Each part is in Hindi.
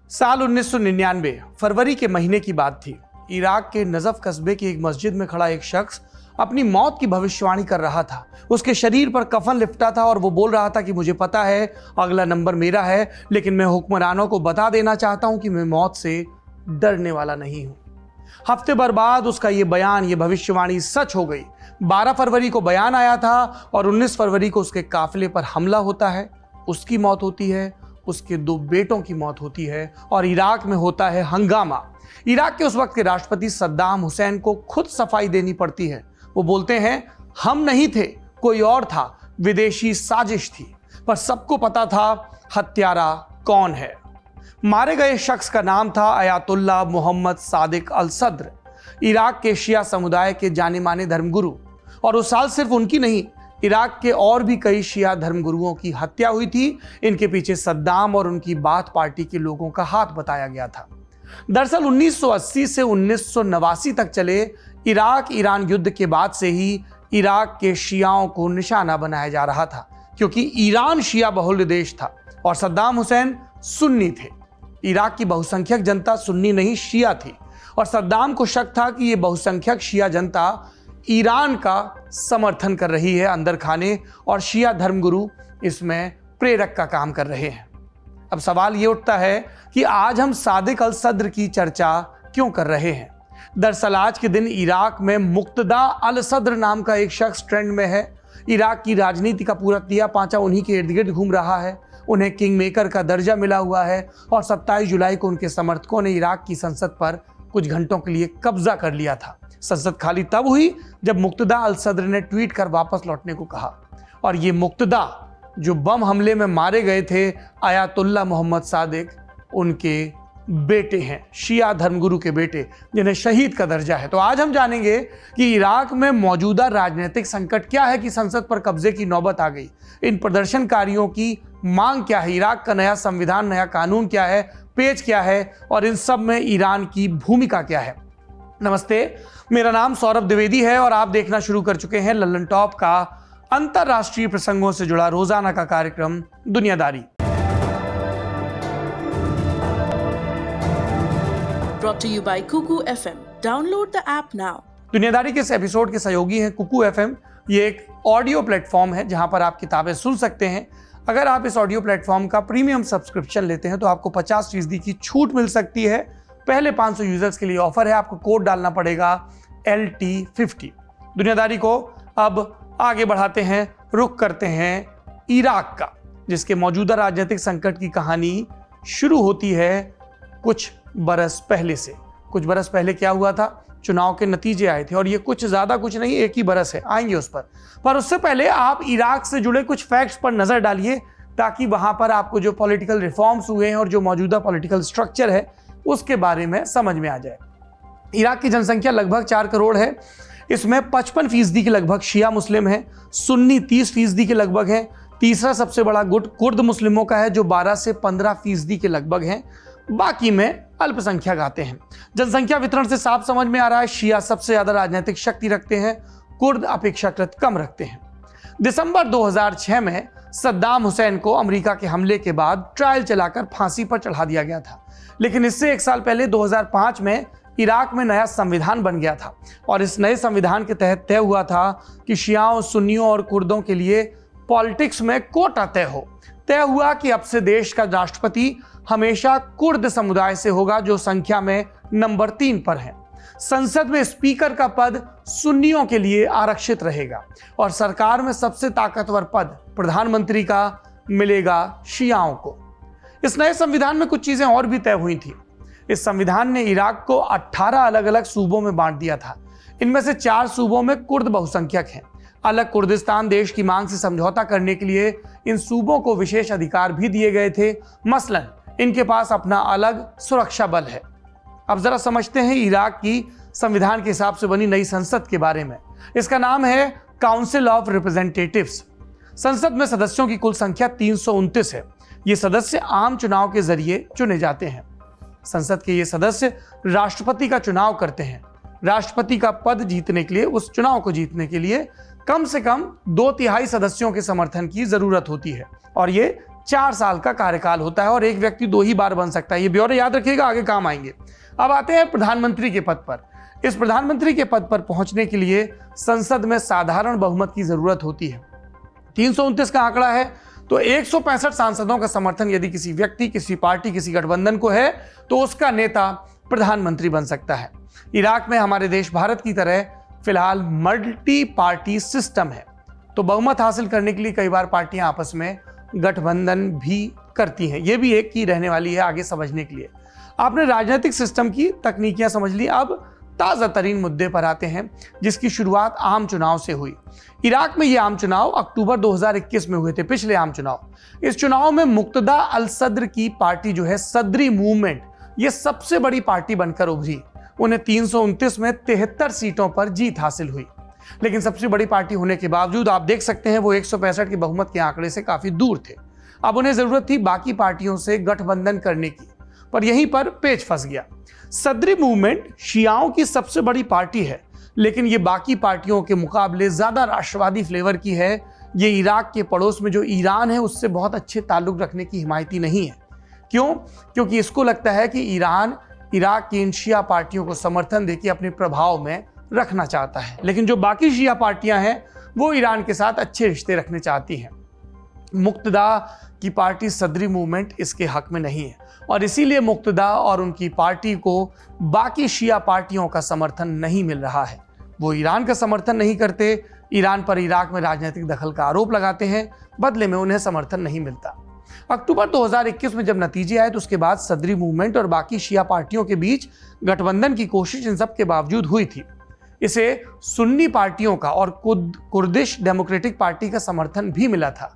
साल 1999 फरवरी के महीने की बात थी। इराक के नजफ कस्बे की एक मस्जिद में खड़ा एक शख्स अपनी मौत की भविष्यवाणी कर रहा था। उसके शरीर पर कफन लिपटा था और वो बोल रहा था कि मुझे पता है अगला नंबर मेरा है, लेकिन मैं हुक्मरानों को बता देना चाहता हूं कि मैं मौत से डरने वाला नहीं हूं। हफ्ते भर बाद उसका ये बयान, ये भविष्यवाणी सच हो गई। 12 फरवरी को बयान आया था और 19 फरवरी को उसके काफिले पर हमला होता है। उसकी मौत होती है, उसके 2 बेटों की मौत होती है और इराक में होता है हंगामा। इराक के उस वक्त के राष्ट्रपति सद्दाम हुसैन को खुद सफाई देनी पड़ती है। वो बोलते हैं, हम नहीं थे, कोई और था, विदेशी साजिश थी। पर सबको पता था हत्यारा कौन है। मारे गए शख्स का नाम था अयातुल्लाह मोहम्मद सादिक अल सद्र, इराक के शिया समुदाय के जाने माने धर्मगुरु। और उस साल सिर्फ उनकी नहीं, इराक के और भी कई शिया धर्मगुरुओं की हत्या हुई थी। इनके पीछे सद्दाम और उनकी बाथ पार्टी के लोगों का हाथ बताया गया था। दरअसल 1980 से 1989 तक चले इराक ईरान युद्ध के बाद से ही इराक के शियाओं को निशाना बनाया जा रहा था, क्योंकि ईरान शिया बहुल देश था और सद्दाम हुसैन सुन्नी थे। इराक की बहुसंख्यक जनता सुन्नी नहीं, शिया थी और सद्दाम को शक था कि ये बहुसंख्यक शिया जनता ईरान का समर्थन कर रही है अंदर खाने, और शिया धर्मगुरु इसमें प्रेरक का काम कर रहे हैं। अब सवाल ये उठता है कि आज हम सादिक अल सद्र की चर्चा क्यों कर रहे हैं। दरअसल आज के दिन इराक में मुक्तदा अल सद्र नाम का एक शख्स ट्रेंड में है। इराक की राजनीति का पूरा तिया पांचा उन्हीं के इर्द गिर्द घूम रहा है। उन्हें किंग मेकर का दर्जा मिला हुआ है और 27 जुलाई को उनके समर्थकों ने इराक की संसद पर कुछ घंटों के लिए कब्जा कर लिया था। संसद खाली तब हुई जब मुक्तदा अल सद्र ने ट्वीट कर वापस लौटने को कहा। और ये मुक्तदा जो बम हमले में मारे गए थे, अयातुल्लाह मोहम्मद सादिक उनके बेटे हैं, शिया धर्मगुरु के बेटे, जिन्हें शहीद का दर्जा है। तो आज हम जानेंगे कि इराक में मौजूदा राजनीतिक संकट क्या है कि संसद पर कब्जे की नौबत आ गई। इन प्रदर्शनकारियों की मांग क्या है, इराक का नया संविधान, नया कानून क्या है, पेच क्या है और इन सब में ईरान की भूमिका क्या है। नमस्ते, मेरा नाम सौरभ द्विवेदी है और आप देखना शुरू कर चुके हैं लल्लन टॉप का अंतरराष्ट्रीय प्रसंगों से जुड़ा रोजाना का कार्यक्रम दुनियादारी। Brought to you by Kuku FM. Download the app now. दुनियादारी के इस एपिसोड के सहयोगी हैं कुकू FM। ये एक ऑडियो प्लेटफॉर्म है जहां पर आप किताबें सुन सकते हैं। अगर आप इस ऑडियो प्लेटफॉर्म का प्रीमियम सब्सक्रिप्शन लेते हैं तो आपको 50% की छूट मिल सकती है। पहले 500 यूजर्स के लिए ऑफर है, आपको कोड डालना पड़ेगा LT50। दुनियादारी को अब आगे बढ़ाते हैं, रुख करते हैं इराक का, जिसके मौजूदा राजनीतिक संकट की कहानी शुरू होती है कुछ बरस पहले से। कुछ बरस पहले क्या हुआ था, चुनाव के नतीजे आए थे और ये कुछ ज्यादा कुछ नहीं, एक ही बरस है, आएंगे उस पर उससे पहले आप इराक से जुड़े कुछ फैक्ट्स पर नजर डालिए, ताकि वहां पर आपको जो पॉलिटिकल रिफॉर्म्स हुए हैं और जो मौजूदा पॉलिटिकल स्ट्रक्चर है उसके बारे में समझ में आ जाए। इराक की जनसंख्या लगभग 4 करोड़ है। इसमें 55% के लगभग शिया मुस्लिम है, सुन्नी 30% के लगभग है। तीसरा सबसे बड़ा गुट कुर्द मुस्लिमों का है जो 12 से 15% के लगभग हैं। बाकी में अल्पसंख्यक आते हैं। जनसंख्या वितरण से साफ समझ में आ रहा है शिया सबसे ज्यादा राजनीतिक शक्ति रखते हैं, कुर्द अपेक्षाकृत कम रखते हैं। दिसंबर 2006 में सद्दाम हुसैन को अमेरिका के हमले के बाद ट्रायल चलाकर फांसी पर चढ़ा दिया गया था, लेकिन इससे 1 साल पहले 2005 में इराक में नया संविधान बन गया था और इस नए संविधान के तहत तय हुआ था कि शियाओं, सुन्नियों और कुर्दों के लिए पॉलिटिक्स में कोटा तय हुआ कि अब से देश का राष्ट्रपति हमेशा कुर्द समुदाय से होगा, जो संख्या में नंबर 3 पर है। संसद में स्पीकर का पद सुन्नियों के लिए आरक्षित रहेगा और सरकार में सबसे ताकतवर पद प्रधानमंत्री का मिलेगा शियाओं को। इस नए संविधान में कुछ चीजें और भी तय हुई थी। इस संविधान ने इराक को 18 अलग अलग सूबों में बांट दिया था। इनमें से 4 सूबों में कुर्द बहुसंख्यक हैं। अलग कुर्दिस्तान देश की मांग से समझौता करने के लिए इन सूबों को विशेष अधिकार भी दिए गए थे। मसलन इनके पास अपना अलग सुरक्षा बल है। अब जरा समझते हैं इराक की संविधान के हिसाब से बनी नई संसद के बारे में। इसका नाम है काउंसिल ऑफ रिप्रेजेंटेटिव्स। संसद में सदस्यों की कुल संख्या 329 है। ये सदस्य आम चुनाव के जरिए चुने जाते हैं। संसद के ये सदस्य राष्ट्रपति का चुनाव करते हैं। राष्ट्रपति का पद जीतने के लिए, उस चुनाव को जीतने के लिए कम से कम 2/3 सदस्यों के समर्थन की जरूरत होती है और ये 4 साल का कार्यकाल होता है और एक व्यक्ति 2 ही बार बन सकता है। ये ब्यौरे याद रखिएगा, आगे काम आएंगे। अब आते हैं प्रधानमंत्री के पद पर। इस प्रधानमंत्री के पद पर पहुंचने के लिए संसद में साधारण बहुमत की जरूरत होती है। 329 का आंकड़ा है, तो 165 सांसदों का समर्थन यदि किसी व्यक्ति, किसी पार्टी, किसी गठबंधन को है तो उसका नेता प्रधानमंत्री बन सकता है। इराक में हमारे देश भारत की तरह फिलहाल मल्टी पार्टी सिस्टम है, तो बहुमत हासिल करने के लिए कई बार पार्टियां आपस में गठबंधन भी करती हैं। यह भी एक की रहने वाली है आगे समझने के लिए। आपने राजनीतिक सिस्टम की तकनीकियां समझ ली। अब ताज़ा तरीन मुद्दे पर आते हैं, जिसकी शुरुआत आम चुनाव से हुई। इराक में ये आम चुनाव अक्टूबर 2021 में हुए थे, पिछले आम चुनाव। इस चुनाव में मुक्तदा अल सद्र की पार्टी जो है, सदरी मूवमेंट, ये सबसे बड़ी पार्टी बनकर उभरी। उन्हें 329 में 73 सीटों पर जीत हासिल हुई। लेकिन सबसे बड़ी पार्टी होने के बावजूद आप देख सकते हैं वो 165 के बहुमत के आंकड़े से काफी दूर थे। अब उन्हें जरूरत थी बाकी पार्टियों से गठबंधन करने की, पर यहीं पर पेच फंस गया। सदरी मूवमेंट शियाओं की सबसे बड़ी पार्टी है, लेकिन ये बाकी पार्टियों के मुकाबले ज्यादा राष्ट्रवादी फ्लेवर की है। ये इराक के पड़ोस में जो ईरान है उससे बहुत अच्छे ताल्लुक रखने की हिमायती नहीं है। क्यों? क्योंकि इसको लगता है कि ईरान इराक की इन शिया पार्टियों को समर्थन देकर अपने प्रभाव में रखना चाहता है, लेकिन जो बाकी शिया पार्टियां हैं वो ईरान के साथ अच्छे रिश्ते रखने चाहती हैं। मुक्तदा की पार्टी सदरी मूवमेंट इसके हक में नहीं है और इसीलिए मुक्तदा और उनकी पार्टी को बाकी शिया पार्टियों का समर्थन नहीं मिल रहा है। वो ईरान का समर्थन नहीं करते, ईरान पर इराक में राजनीतिक दखल का आरोप लगाते हैं, बदले में उन्हें समर्थन नहीं मिलता। अक्टूबर 2021 में जब नतीजे आए तो उसके बाद सदरी मूवमेंट और बाकी शिया पार्टियों के बीच गठबंधन की कोशिश इन सब के बावजूद हुई थी। इसे सुन्नी पार्टियों का और कुर्दिश डेमोक्रेटिक पार्टी का समर्थन भी मिला था,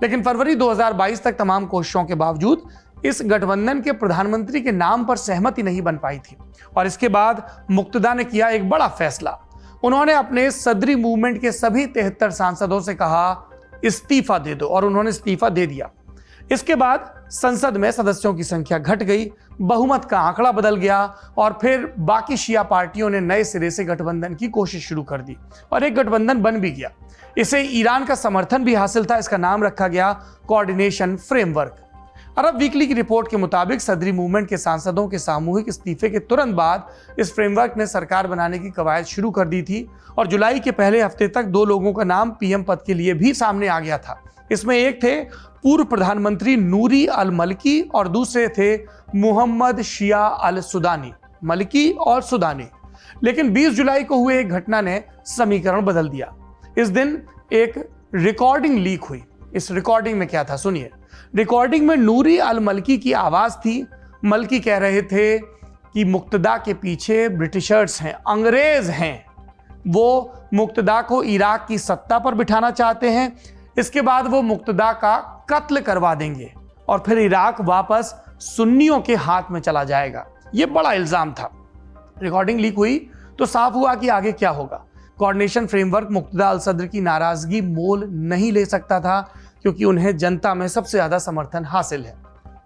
लेकिन फरवरी 2022 तक तमाम कोशिशों के बावजूद इस गठबंधन के प्रधानमंत्री के नाम पर सहमति नहीं बन पाई थी। और इसके बाद मुक्तदा ने किया एक बड़ा फैसला। उन्होंने अपने सदरी मूवमेंट के सभी 73 सांसदों से कहा इस्तीफा दे दो, और उन्होंने इस्तीफा दे दिया। इसके बाद संसद में सदस्यों की संख्या घट गई, बहुमत का आंकड़ा बदल गया और फिर बाकी शिया पार्टियों ने नए सिरे से गठबंधन की कोशिश शुरू कर दी और एक गठबंधन बन भी गया। इसे ईरान का समर्थन भी हासिल था। इसका नाम रखा गया कोऑर्डिनेशन फ्रेमवर्क। अरब वीकली की रिपोर्ट के मुताबिक सदरी मूवमेंट के सांसदों के सामूहिक इस्तीफे के तुरंत बाद इस फ्रेमवर्क ने सरकार बनाने की कवायद शुरू कर दी थी और जुलाई के पहले हफ्ते तक 2 लोगों का नाम पीएम पद के लिए भी सामने आ गया था। इसमें एक थे पूर्व प्रधानमंत्री नूरी अल मलकी और दूसरे थे मोहम्मद शिया अल सुदानी। मलकी और सुदानी। लेकिन 20 जुलाई को हुए एक घटना ने समीकरण बदल दिया। इस दिन एक रिकॉर्डिंग लीक हुई। इस रिकॉर्डिंग में क्या था सुनिए। रिकॉर्डिंग में नूरी अल मलकी की आवाज थी। मलकी कह रहे थे कि मुक्तदा के पीछे ब्रिटिशर्स हैं, अंग्रेज हैं। वो मुक्तदा को इराक की सत्ता पर बिठाना चाहते हैं। इसके बाद वो मुक्तदा का कत्ल करवा देंगे और फिर इराक वापस सुन्नियों के हाथ में चला जाएगा। ये बड़ा इल्जाम था। रिकॉर्डिंग लीक हुई तो साफ हुआ कि आगे क्या होगा। कोऑर्डिनेशन फ्रेमवर्क मुक्तदा अल सद्र की नाराजगी मोल नहीं ले सकता था, क्योंकि उन्हें जनता में सबसे ज्यादा समर्थन हासिल है।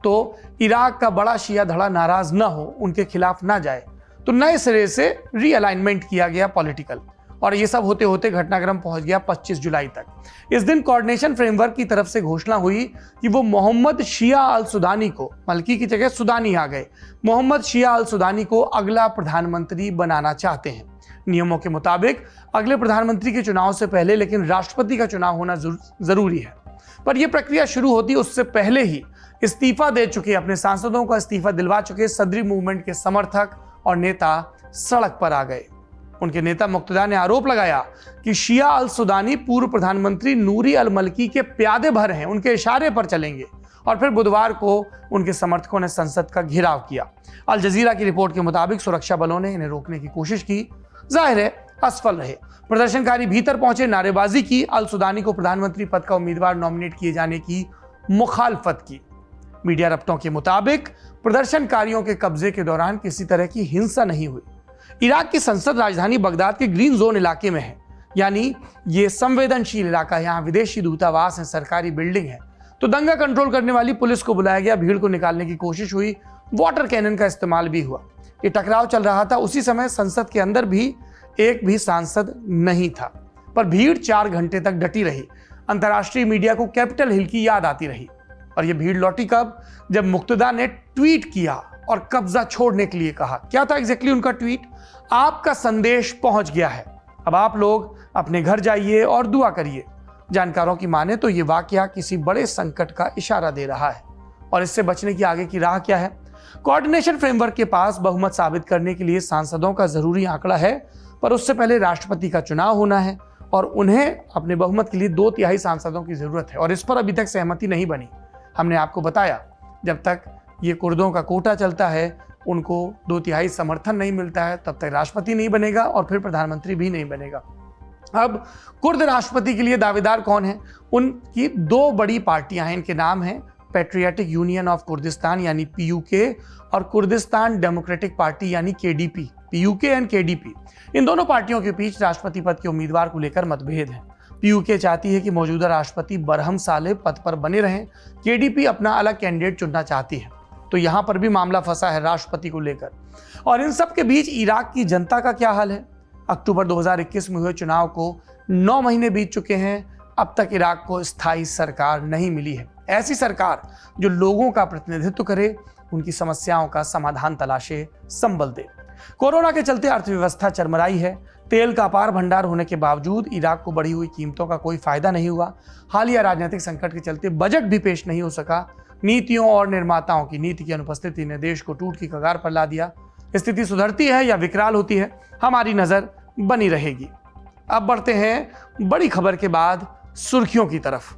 तो इराक का बड़ा शिया धड़ा नाराज ना हो, उनके खिलाफ ना जाए, तो नए सिरे से रीअलाइनमेंट किया गया पॉलिटिकल। और ये सब होते होते घटनाक्रम पहुंच गया 25 जुलाई तक। इस दिन कोऑर्डिनेशन फ्रेमवर्क की तरफ से घोषणा हुई कि वो मोहम्मद शिया अल सुदानी को, मलकी की जगह सुदानी आ गए, मोहम्मद शिया अल सुदानी को अगला प्रधानमंत्री बनाना चाहते हैं। नियमों के मुताबिक अगले प्रधानमंत्री के चुनाव से पहले लेकिन राष्ट्रपति का चुनाव होना जरूरी है। पर यह प्रक्रिया शुरू होती उससे पहले ही इस्तीफा दे चुके, अपने सांसदों का इस्तीफा दिलवा चुके सदरी मूवमेंट के समर्थक और नेता सड़क पर आ गए। उनके नेता मुक्तदा ने आरोप लगाया कि शिया अल सुदानी पूर्व प्रधानमंत्री नूरी अल मलकी के प्यादे भर हैं, उनके इशारे पर चलेंगे। और फिर बुधवार को उनके समर्थकों ने संसद का घेराव किया। अल जजीरा की रिपोर्ट के मुताबिक सुरक्षा बलों ने इन्हें रोकने की कोशिश की, जाहिर है असफल रहे। प्रदर्शनकारी भीतर पहुंचे, नारेबाजी की, अल सुदानी को प्रधानमंत्री पद का उम्मीदवार नॉमिनेट किए जाने की मुखालफत की। मीडिया रब्तों के मुताबिक प्रदर्शनकारियों के कब्जे के दौरान किसी तरह की हिंसा नहीं हुई। इराक की संसद राजधानी बगदाद के ग्रीन जोन इलाके में है, यानी ये संवेदनशील इलाका है। यहाँ विदेशी दूतावास है, सरकारी बिल्डिंग है। तो दंगा कंट्रोल करने वाली पुलिस को बुलाया गया, भीड़ को निकालने की कोशिश हुई, वाटर कैनन का इस्तेमाल भी हुआ। ये टकराव चल रहा था। उसी समय संसद के अंदर भी एक भी सांसद नहीं था, पर भीड़ 4 घंटे तक डटी रही। अंतर्राष्ट्रीय मीडिया को कैपिटल हिल की याद आती रही। और ये भीड़ लौटी कब? जब मुक्तदा ने ट्वीट किया और कब्जा छोड़ने के लिए कहा। क्या था एग्जैक्टली उनका ट्वीट? आपका संदेश पहुंच गया है, अब आप लोग अपने घर जाइए और दुआ करिए। जानकारों की माने तो ये वाकया किसी बड़े संकट का इशारा दे रहा है। और इससे बचने की आगे की राह क्या है? कोऑर्डिनेशन फ्रेमवर्क के पास बहुमत साबित करने के लिए सांसदों का जरूरी आंकड़ा है, पर उससे पहले राष्ट्रपति का चुनाव होना है और उन्हें अपने बहुमत के लिए 2/3 सांसदों की जरूरत है। और इस पर अभी तक सहमति नहीं बनी। हमने आपको बताया, जब तक ये कुर्दों का कोटा चलता है, उनको 2/3 समर्थन नहीं मिलता है, तब तक राष्ट्रपति नहीं बनेगा और फिर प्रधानमंत्री भी नहीं बनेगा। अब कुर्द राष्ट्रपति के लिए दावेदार कौन है? उनकी 2 बड़ी पार्टियां हैं। इनके नाम हैं पैट्रियाटिक यूनियन ऑफ कुर्दिस्तान यानी PUK और कुर्दिस्तान डेमोक्रेटिक पार्टी यानी KDP। PUK एंड KDP, इन दोनों पार्टियों के बीच राष्ट्रपति पद के उम्मीदवार को लेकर मतभेद है। PUK चाहती है कि मौजूदा राष्ट्रपति बरहम साले पद पर बने रहें। KDP अपना अलग कैंडिडेट चुनना चाहती है। तो यहां पर भी मामला फंसा है राष्ट्रपति को लेकर। और इन सब के बीच इराक की जनता का क्या हाल है? अक्टूबर 2021 में हुए चुनाव को 9 महीने बीत चुके हैं, अब तक इराक को स्थायी सरकार नहीं मिली है। ऐसी सरकार जो लोगों का प्रतिनिधित्व करे, उनकी समस्याओं का समाधान तलाशे, संबल दे। कोरोना के चलते अर्थव्यवस्था चरमराई है। तेल का अपार भंडार होने के बावजूद इराक को बढ़ी हुई कीमतों का कोई फायदा नहीं हुआ। हालिया राजनीतिक संकट के चलते बजट भी पेश नहीं हो सका। नीतियों और निर्माताओं की नीति की अनुपस्थिति ने देश को टूट की कगार पर ला दिया। स्थिति सुधरती है या विकराल होती है, हमारी नजर बनी रहेगी। अब बढ़ते हैं बड़ी खबर के बाद सुर्खियों की तरफ।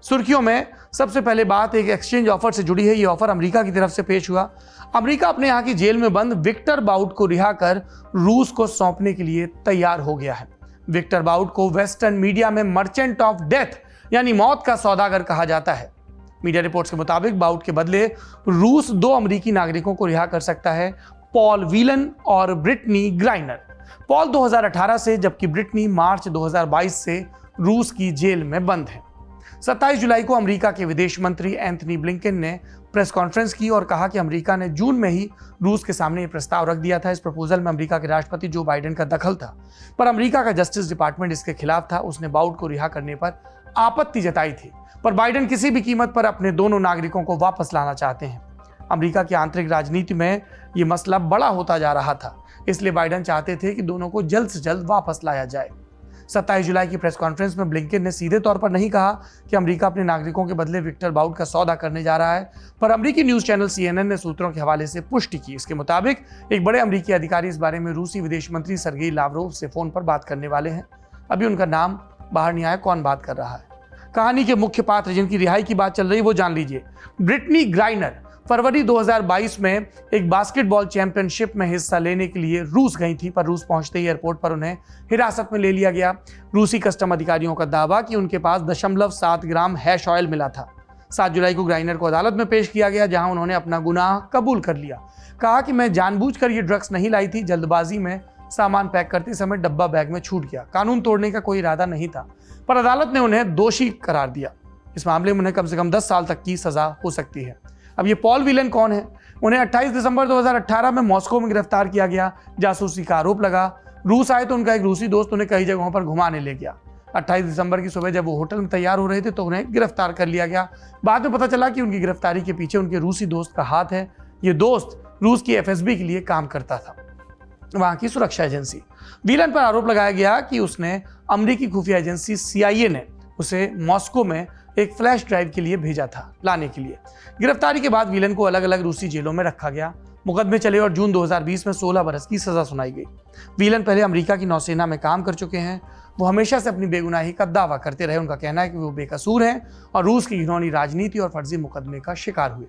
सुर्खियों में सबसे पहले बात एक एक्सचेंज ऑफर से जुड़ी है। ये ऑफर अमेरिका की तरफ से पेश हुआ। अमेरिका अपने यहाँ की जेल में बंद विक्टर बाउट को रिहा कर रूस को सौंपने के लिए तैयार हो गया है। विक्टर बाउट को वेस्टर्न मीडिया में मर्चेंट ऑफ डेथ यानी मौत का सौदागर कहा जाता है। मीडिया रिपोर्ट्स के मुताबिक बाउट के बदले रूस 2 अमेरिकी नागरिकों को रिहा कर सकता है, पॉल व्हीलन और ब्रिटनी ग्राइनर। पॉल 2018 से, जबकि ब्रिटनी मार्च 2022 से रूस की जेल में बंद है। 27 जुलाई को अमेरिका के विदेश मंत्री एंथनी ब्लिंकन ने प्रेस कॉन्फ्रेंस की और कहा कि अमेरिका ने जून में ही रूस के सामने ये प्रस्ताव रख दिया था। इस प्रपोजल में अमेरिका के राष्ट्रपति जो बाइडेन का दखल था, पर अमेरिका का जस्टिस डिपार्टमेंट इसके खिलाफ था। उसने बाउट को रिहा करने पर आपत्ति जताई थी, पर बाइडेन किसी भी कीमत पर अपने दोनों नागरिकों को वापस लाना चाहते हैं। अमेरिका की आंतरिक राजनीति में ये मसला बड़ा होता जा रहा था, इसलिए बाइडेन चाहते थे कि दोनों को जल्द से जल्द वापस लाया जाए। 27 जुलाई की प्रेस कॉन्फ्रेंस में ब्लिंकन ने सीधे तौर पर नहीं कहा कि अमेरिका अपने नागरिकों के बदले विक्टर बाउट का सौदा करने जा रहा है, पर अमेरिकी न्यूज चैनल CNN ने सूत्रों के हवाले से पुष्टि की। इसके मुताबिक एक बड़े अमेरिकी अधिकारी इस बारे में रूसी विदेश मंत्री सर्गेई लावरोव से फोन पर बात करने वाले हैं। अभी उनका नाम बाहर नहीं आया, कौन बात कर रहा है। कहानी के मुख्य पात्र जिनकी रिहाई की बात चल रही है वो जान लीजिए। ब्रिटनी ग्राइनर फरवरी 2022 में एक बास्केटबॉल चैंपियनशिप में हिस्सा लेने के लिए रूस गई थी, पर रूस पहुंचते ही एयरपोर्ट पर उन्हें हिरासत में ले लिया गया। रूसी कस्टम अधिकारियों का दावा कि उनके पास 0.7 ग्राम हैश ऑयल मिला था। 7 जुलाई को ग्राइनर को अदालत में पेश किया गया, जहां उन्होंने अपना गुनाह कबूल कर लिया। कहा कि मैं जानबूझकर ये ड्रग्स नहीं लाई थी, जल्दबाजी में सामान पैक करते समय डब्बा बैग में छूट गया। कानून तोड़ने का कोई इरादा नहीं था, पर अदालत ने उन्हें दोषी करार दिया। इस मामले में उन्हें कम से कम 10 साल तक की सजा हो सकती है। अब ये पॉल व्हीलन कौन है? उन्हें 28 दिसंबर 2018 में मॉस्को में गिरफ्तार किया गया। जासूसी का आरोप लगा। रूस आए तो उनका एक रूसी दोस्त उन्हें कई जगहों पर घुमाने ले गया। 28 दिसंबर की सुबह जब वो होटल में तैयार हो रहे थे तो उन्हें गिरफ्तार कर लिया गया। बाद में पता चला कि उनकी गिरफ्तारी के पीछे उनके रूसी दोस्त का हाथ है। ये दोस्त रूस की FSB के लिए काम करता था, वहां की सुरक्षा एजेंसी। व्हीलन पर आरोप लगाया गया कि उसने अमेरिकी खुफिया एजेंसी CIA ने उसे मॉस्को में एक फ्लैश ड्राइव के लिए भेजा था, लाने के लिए। गिरफ्तारी के बाद व्हीलन को अलग अलग रूसी जेलों में रखा गया। मुकदमे चले और जून 2020 में 16 बरस की सजा सुनाई गई। व्हीलन पहले अमेरिका की नौसेना में काम कर चुके हैं। वो हमेशा से अपनी बेगुनाही का दावा करते रहे। उनका कहना है कि वो बेकसूर हैं और रूस की घिनौनी राजनीति और फर्जी मुकदमे का शिकार हुए।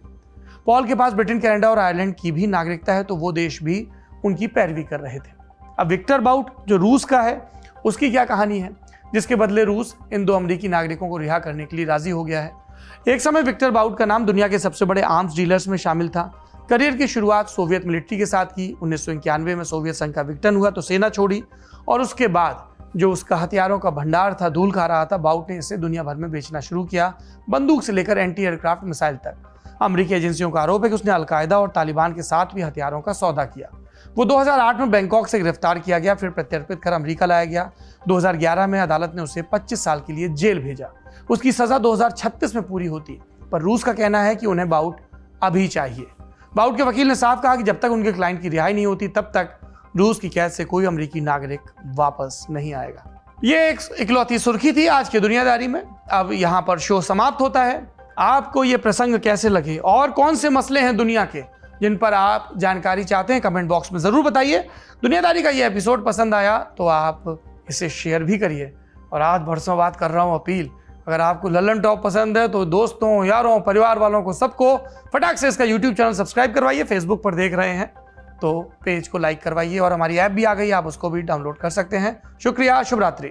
पॉल के पास ब्रिटेन, कनाडा और आयरलैंड की भी नागरिकता है, तो वो देश भी उनकी पैरवी कर रहे थे। अब विक्टर बाउट जो रूस का है, उसकी क्या कहानी है, जिसके बदले रूस इन 2 अमेरिकी नागरिकों को रिहा करने के लिए राजी हो गया है। एक समय विक्टर बाउट का नाम दुनिया के सबसे बड़े आर्म्स डीलर्स में शामिल था। करियर की शुरुआत सोवियत मिलिट्री के साथ की। 1991 में सोवियत संघ का विघटन हुआ तो सेना छोड़ी, और उसके बाद जो उसका हथियारों का भंडार था, धूल खा रहा था, बाउट ने इसे दुनिया भर में बेचना शुरू किया, बंदूक से लेकर एंटी एयरक्राफ्ट मिसाइल तक। अमेरिकी एजेंसियों का आरोप है कि उसने अलकायदा और तालिबान के साथ भी हथियारों का सौदा किया। वो 2008 में बैंकॉक से गिरफ्तार किया गया, फिर प्रत्यर्पित कर अमेरिका लाया गया। 2011 में अदालत ने उसे 25 साल के लिए जेल भेजा। उसकी सजा 2036 में पूरी होती, पर रूस का कहना है कि उन्हें बाउट अभी चाहिए। बाउट के वकील ने साफ कहा कि जब तक उनके क्लाइंट की रिहाई नहीं होती तब तक रूस की कैद से कोई अमेरिकी नागरिक वापस नहीं आएगा। ये एक इकलौती सुर्खी थी आज की दुनियादारी में। अब यहाँ पर शो समाप्त होता है। आपको ये प्रसंग कैसे लगे और कौन से मसले हैं दुनिया के जिन पर आप जानकारी चाहते हैं, कमेंट बॉक्स में ज़रूर बताइए। दुनियादारी का ये एपिसोड पसंद आया तो आप इसे शेयर भी करिए। और आज बरसों बात कर रहा हूँ अपील, अगर आपको लल्लन टॉप पसंद है तो दोस्तों, यारों, परिवार वालों को सबको फटाक से इसका यूट्यूब चैनल सब्सक्राइब करवाइए। फेसबुक पर देख रहे हैं तो पेज को लाइक करवाइए और हमारी ऐप भी आ गई, आप उसको भी डाउनलोड कर सकते हैं। शुक्रिया, शुभ रात्रि।